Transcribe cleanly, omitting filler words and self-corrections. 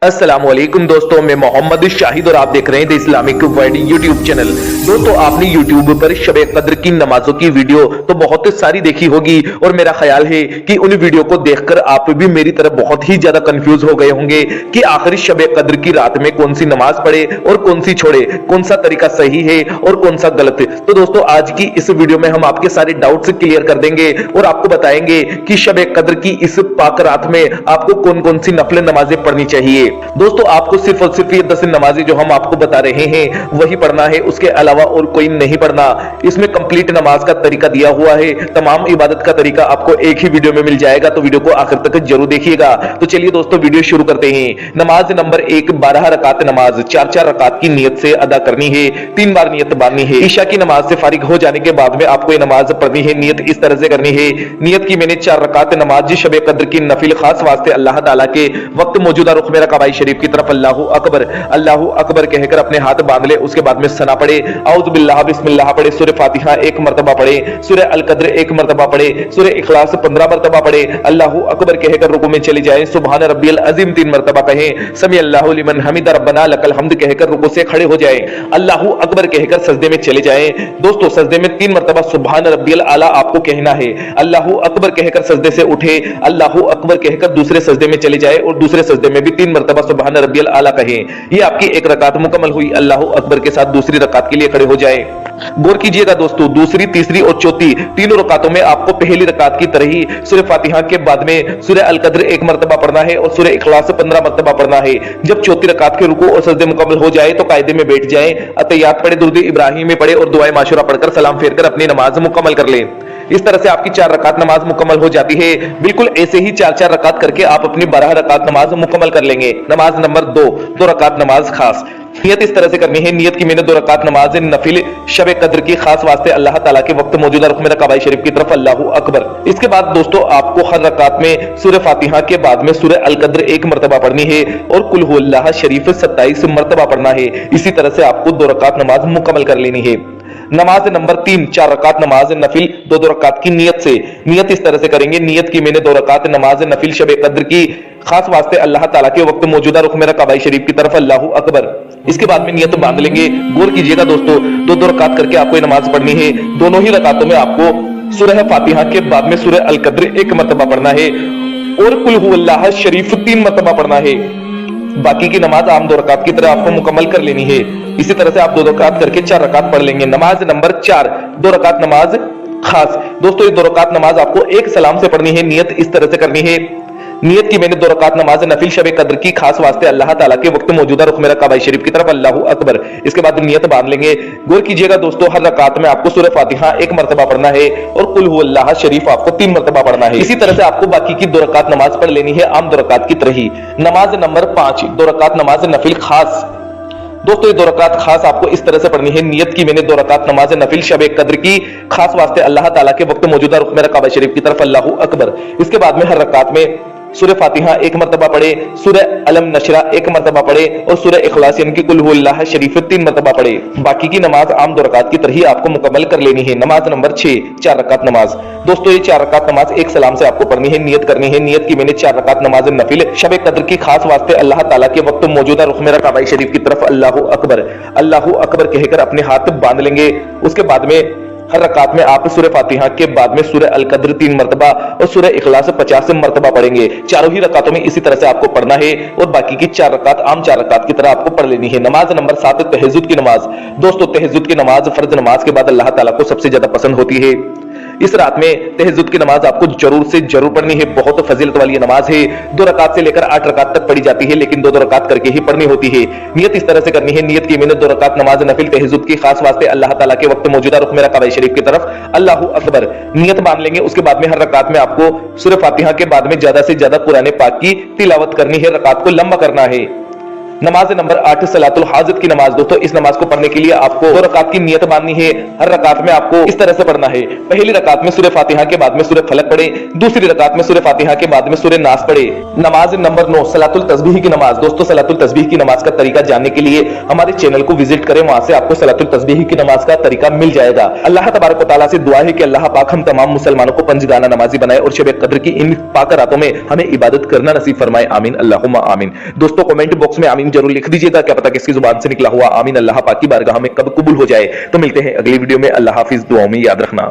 अस्सलामुअलैकुम दोस्तों, मैं मोहम्मद शाहिद और आप देख रहे हैं the Islamic world YouTube channel. दोस्तों, आपने यूट्यूब पर शब कद्र की नमाजों की वीडियो तो बहुत सारी देखी होगी और मेरा ख्याल है कि उन वीडियो को देखकर आप भी मेरी तरह बहुत ही ज्यादा कंफ्यूज हो गए होंगे कि आखिर शब कद्र की रात में कौन सी नमाज पढ़े और कौन सी छोड़े, कौन सा तरीका सही है और कौन सा गलत है। तो दोस्तों, आज की इस वीडियो में हम आपके सारे डाउट्स क्लियर कर देंगे और आपको बताएंगे कि शब कद्र की इस पाक रात में आपको कौन कौन सी नफल नमाजें पढ़नी चाहिए। दोस्तों, आपको सिर्फ और सिर्फ ये 10 नमाजें जो हम आपको बता रहे हैं वही पढ़ना है, उसके अलावा और कोई नहीं पढ़ना। इसमें कंप्लीट नमाज का तरीका दिया हुआ है, तमाम इबादत का तरीका आपको एक ही वीडियो में मिल जाएगा, तो वीडियो को आखिर तक जरूर देखिएगा। तो चलिए दोस्तों, वीडियो शुरू करते हैं। नमाज नंबर 1, 12 रकात नमाज 4-4 रकात की नियत से अदा करनी है, 3 बार नियत बांधनी है। ईशा की नमाज से फारिग हो जाने के बाद में आपको ये नमाज पढ़नी है। नियत इस तरह से करनी है। नियत की मैंने 4 रकात नमाज शब कद्र की नफिल खास वास्ते अल्लाह ताला के वक्त मौजूदा रुख मेरा कबाई शरीफ की तरफ अल्लाहू अकबर कहकर अपने हाथ बांध ले। उसके बाद में सना पढ़े, औज़ु बिल्लाह बिस्मिल्लाह पढ़े, सूरह फातिहा 1 मरतबा पढ़े, सूरह अल कद्र 1 मरतबा पढ़े, सूरह इखलास 15 मरतबा पढ़े, अल्लाहू अकबर कहकर रुकू में चले जाए, सुभान रब्बियल अज़ीम 3 मरतबा कहें, समी अल्लाहु लिमन हमिदा रब्बना लकल हम्द कहकर रुकू से खड़े हो जाए, अल्लाहू अकबर कहकर सजदे में चले जाए। दोस्तों, सजदे में 3 मरतबा सुभान रब्बियल आला आपको कहना है। अल्लाहू अकबर कहकर सजदे से उठे, अल्लाहू अकबर कहकर दूसरे सजदे में चले जाए और दूसरे सजदे में भी 3 मरतबा सुभान रब्बियल आला कहें। ये आपकी एक रकात मुकम्मल हुई। अल्लाहू अकबर के साथ दूसरी रकात के लिए खड़े हो जाए। गौर कीजिएगा दोस्तों, दूसरी, तीसरी और चौथी तीनों रकातों में आपको पहली रकात की तरह ही सूरह फातिहा के बाद में सूरह अल कद्र 1 मरतबा पढ़ना है और सूरह इखलास 15 मरतबा पढ़ना है। जब चौथी रकात के रुकू और सजदे मुकम्मल हो जाए तो कायदे में बैठ जाएं, अतहियात पढ़े, दुरूद इब्राहिम में पढ़े और दुआए माशूरा पढ़कर सलाम फेरकर अपनी नमाज मुकम्मल कर लें। इस तरह से आपकी 4 रकात नमाज मुकम्मल हो जाती है। बिल्कुल ऐसे ही 4-4 रकात करके आप अपनी 12 रकात नमाज मुकम्मल कर लेंगे। नमाज नंबर 2 रकात नमाज खास। नियत इस तरह से करनी है। नियत की मैंने 2 रकात नमाज नफिल शब कद्र की खास वास्ते अल्लाह ताला के वक्त मौजूदा रुख मेरा कबाई शरीफ की तरफ अल्लाहू अकबर। इसके बाद दोस्तों, आपको हर रकात में सूरह फातिहा के बाद में सूरह अल कद्र 1 मरतबा पढ़नी है और कुल हु अल्लाह शरीफ 27 मरतबा पढ़ना है। इसी तरह से आपको 2 रकात नमाज मुकम्मल कर लेनी है। नमाज नंबर 3, 4 रकात नमाज नफिल 2-2 रकात की नियत से। नियत इस तरह से करेंगे। नियत की मैंने 2 रकात नमाज नफिल शब कद्र की खास वास्ते अल्लाह ताला के वक्त मौजूदा रुख मेरा कबाई शरीफ की तरफ अल्लाहू अकबर। इसके बाद में नियत बांध लेंगे। गौर कीजिएगा दोस्तों, 2-2 रकात करके आपको नमाज पढ़नी है। दोनों ही रकातों में आपको सूरह फातिहा के बाद में सूरह अल कद्र 1 मरतबा पढ़ना है और कुल हु अल्लाह शरीफ 3 मरतबा पढ़ना है। बाकी की नमाज आम 2 रकात की तरह आपको मुकम्मल कर लेनी है। इसी तरह से आप 2 रकात करके 4 रकात पढ़ लेंगे। नमाज नंबर 4, 2 रकात नमाज खास। दोस्तों, ये 2 रकात नमाज आपको एक सलाम से पढ़नी है। नियत इस तरह से करनी है। नियत की मैंने 2 रकात नमाज नफिल शब कद्र की खास वास्ते अल्लाह ताला के वक्त मौजूदा रुख मेरा कबाई शरीफ की तरफ अल्लाहू अकबर। इसके बाद नियत बांध लेंगे। गौर कीजिएगा दोस्तों, हर रकात में आपको सूरह फातिहा 1 मरतबा पढ़ना है और कुल हु अल्लाह शरीफ आपको 3 मरतबा पढ़ना है। इसी तरह से आपको बाकी की 2 रकात नमाज पढ़ लेनी है आम 2 रकात की तरह ही। नमाज नंबर 5, 2 रकात नमाज नफिल खास। दोस्तों, ये 2 रकात खास आपको इस तरह से पढ़नी है। नियत की मैंने 2 रकात नमाज नफिल शब कद्र की खास वास्ते अल्लाह ताला के वक्त मौजूदा रुख मेरा कबाई शरीफ की तरफ अल्लाहू अकबर। इसके बाद में हर रकात में सूरह फातिहा 1 मरतबा पढ़े, सूरह अलम नशरा 1 मरतबा पढ़े और सूरह इखलास यानी कि कुल हु अल्लाह शरीफ 3 मरतबा पढ़े। बाकी की नमाज आम 2 रकात की तरह ही आपको मुकम्मल कर लेनी है। नमाज नंबर 6, 4 रकात नमाज। दोस्तों, ये 4 रकात नमाज एक सलाम से आपको पढ़नी है। नियत करनी है। नियत की मैंने 4 रकात नमाज नफिल शब कद्र की खास वास्ते अल्लाह ताला के वक्त मौजूदा रुख मेरा कबाई शरीफ की तरफ अल्लाहू अकबर कहकर अपने हाथ बांध लेंगे। उसके बाद में हर रकात में आप सूरह फातिहा के बाद में सूरह अल कद्र 3 मरतबा और सूरह इखलास 50 मरतबा पढ़ेंगे। चारों ही रकातों में इसी तरह से आपको पढ़ना है और बाकी की 4 रकात आम 4 रकात की तरह आपको पढ़ लेनी है। नमाज नंबर 7, तहज्जुद की नमाज। दोस्तों, तहज्जुद की नमाज फर्ज नमाज के बाद अल्लाह ताला को सबसे ज्यादा पसंद होती है। इस रात में तहज्जुद की नमाज आपको जरूर से जरूर पढ़नी है। बहुत फजीलत वाली नमाज है। 2 रकात से लेकर 8 रकात तक पढ़ी जाती है, लेकिन 2-2 रकात करके ही पढ़नी होती है। नियत इस तरह से करनी है। नियत की मैंने 2 रकात नमाज नफिल तहज्जुद की खास वास्ते अल्लाह ताला के वक्त मौजूदा रुख मेरा कबाई शरीफ की तरफ अल्लाहू अकबर। नियत बांध लेंगे। उसके बाद में हर रकात में आपको सूरह फातिहा के बाद में ज्यादा से ज्यादा कुरान पाक की तिलावत करनी है। रकात को लंबा करना है। नमाज नंबर 8 सलातुल हाजत की नमाज। दोस्तों इस नमाज को पढ़ने के लिए आपको 2 रकात की नियत माननी है। हर रकात में आपको इस तरह से पढ़ना है। पहली रकात में सूरह फातिहा के बाद में सूरह फलक पढ़े, दूसरी रकात में सूरह फातिहा के बाद में सूरह नास पढ़े। नमाज नंबर 9 सलातुल तस्बीह की नमाज। दोस्तों सलातुल तस्बीह की नमाज का तरीका जानने के लिए हमारे चैनल को विजिट करें, वहां से आपको सलातुल तस्बीह की नमाज का तरीका मिल जाएगा। अल्लाह तबारक व तआला से दुआ है कि अल्लाह पाक हम तमाम मुसलमानों को पंजगाना नमाजी बनाए और शब कद्र की इन पाक रातों में हमें इबादत करना नसीब फरमाए। आमीन अल्लाहुम्मा आमीन। दोस्तों कमेंट बॉक्स में आमीन जरूर लिख दीजिएगा, क्या पता किसकी जुबान से निकला हुआ आमीन अल्लाह पाक की बारगाह में कब कबूल हो जाए। तो मिलते हैं अगली वीडियो में। अल्लाह हाफिज, दुआओं में याद रखना।